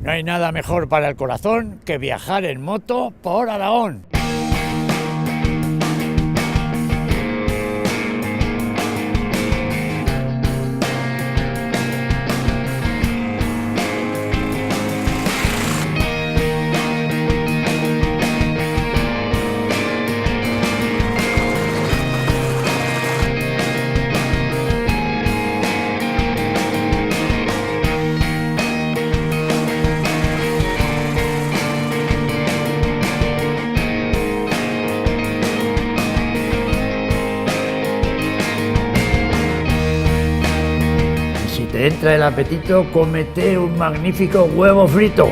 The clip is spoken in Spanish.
No hay nada mejor para el corazón que viajar en moto por Aragón. Si te entra el apetito, cómete un magnífico huevo frito.